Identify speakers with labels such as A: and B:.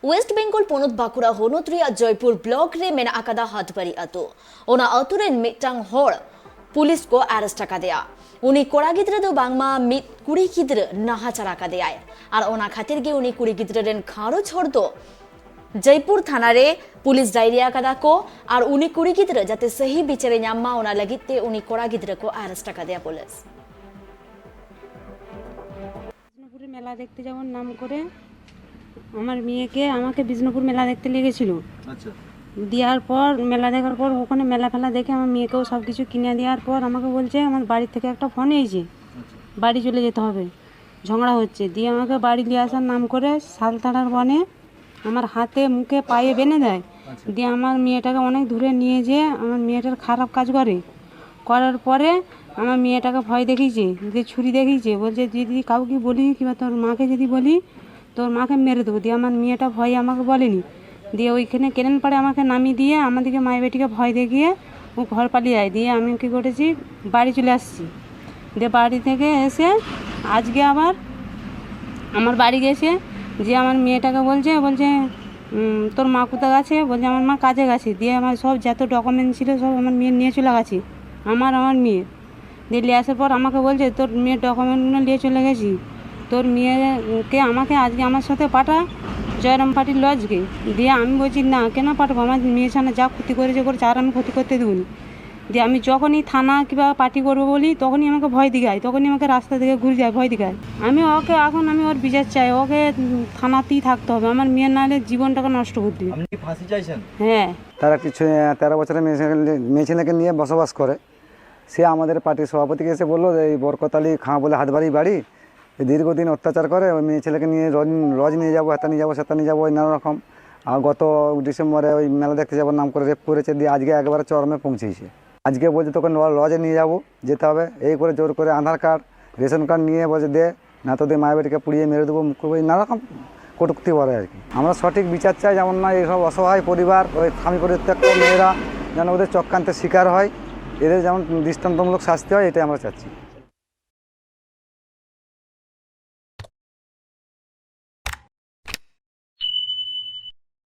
A: Waste Bengal पोनत बाकुरा होनत रे Jaipur block रे मेना आकादा हाथबारी अतो ओना अतो रे मिटांग होड़ पुलिस को अरेस्ट आकादेया उनी कोड़ा गिद्रे दो बांगमा मिट कुड़ी गिद्रे नाहाचार आकादेया और ओना खातिर गे उनी कुड़ी गिद्रे रेन खारो छोड़ दो जयपुर थाना रे पुलिस डायरी आकादा को और उनी कुड़ी गिद्रे जाते सही बिचारे न्याम्मा ओना लगिते उनी कोड़ा गिद्रे को अरेस्ट आकादेया पुलिस
B: বিষ্ণুপুরে মেলা দেখতে যাওয়ার নাম করে আমার মেয়েকে আমাকে বিষ্ণুপুর মেলা দেখতে লেগেছিল।
C: আচ্ছা,
B: দেওয়ার পর মেলা দেখার পর ওখানে মেলা ফেলা দেখে আমার মেয়েকেও সব কিছু কিনে দেওয়ার পর আমাকে বলছে আমার বাড়ি থেকে একটা ফোন এসেছে, বাড়ি চলে যেতে হবে, ঝগড়া হচ্ছে। দিয়ে আমাকে বাড়ি নিয়ে আসার নাম করে শালতাড়ার বনে আমার হাতে মুখে পায়ে বেঁধে দেয়। দিয়ে আমার মেয়েটাকে অনেক দূরে নিয়ে যেয়ে আমার মেয়েটার খারাপ কাজ করার পরে আমার মেয়েটাকে ভয় দেখিয়েছে, যে ছুরি দেখিয়েছে, বলছে যদি কাউকে বলি কিংবা তোর মাকে যদি বলি তোর মাকে মেরে দেবো। দিয়ে আমার মেয়েটা ভয় আমাকে বলেনি। দিয়ে ওইখানে কেনেন পাড়ে আমাকে নামিয়ে দিয়ে আমাদেরকে মায়ের বেটিকে ভয় দেখিয়ে ও ঘর পালিয়ে যায়। দিয়ে আমি কী করেছি, বাড়ি চলে আসছি। দিয়ে বাড়ি থেকে এসে আজকে আবার আমার বাড়ি গেছে, যে আমার মেয়েটাকে বলছে তোর মা কোথায় গেছে, বলছে আমার মা কাজে গেছে। দিয়ে আমার সব যত ডকুমেন্ট ছিল সব আমার মেয়ে নিয়ে চলে গেছে, আমার মেয়ে। দিয়ে নিয়ে আসার পর আমাকে বলছে তোর মেয়ের ডকুমেন্টগুলো নিয়ে চলে গেছি, তোর মেয়েকে আমাকে আজকে আমার সাথে পাঠা জয়রাম পাটির লজকে। দিয়ে আমি বলছি না, কেন পাঠাবো, আমার মেয়ের সামনে যা ক্ষতি করেছে আর আমি ক্ষতি করতে দেবনি। দিয়ে আমি যখনই থানা কিংবা পার্টি করবো বলি তখনই আমাকে ভয় দিঘায়, তখনই আমাকে রাস্তা থেকে ঘুরে যায় ভয় দিঘায়। আমি এখন ওর বিচার চাই, ওকে থানাতেই থাকতে হবে, আমার মেয়ের নাহলে জীবনটাকে নষ্ট করে দিবে।
C: আপনি কি ফাঁসি চাইছেন?
B: হ্যাঁ,
D: তারা কিছু 13 বছরের মেয়ে ছেলেকে নিয়ে বসবাস করে। সে আমাদের পার্টির সভাপতিকে এসে বললো যে এই বরকতালি খাঁ বলে হাতবাড়ি বাড়ি দীর্ঘদিন অত্যাচার করে, ওই মেয়ে ছেলেকে নিয়ে লজ নিয়ে যাবো, এটা নিয়ে যাবো, সেটা নিয়ে যাবো, ওই নানা রকম। আর গত ডিসেম্বরে ওই মেলা দেখতে যাবার নাম করে রেপ করেছে। দিয়ে আজকে একবারে চরমে পৌঁছেছে। আজকে বলছে তোকে লজে নিয়ে যাবো, যেতে হবে, এই করে জোর করে আধার কার্ড রেশন কার্ড নিয়ে বলছে দে, না তো দিয়ে মায়ের বেটিকে পুড়িয়ে মেরে দেবো, মুখ করবো, নানা রকম কটূক্তি করে আর কি। আমরা সঠিক বিচার চাই, যেমন না এইসব অসহায় পরিবার, ওই স্বামী পরিত্যক্ত মেয়েরা যেন ওদের চক্রান্তের শিকার হয়, এদের যেমন দৃষ্টান্তমূলক শাস্তি হয়, এটাই আমরা চাচ্ছি।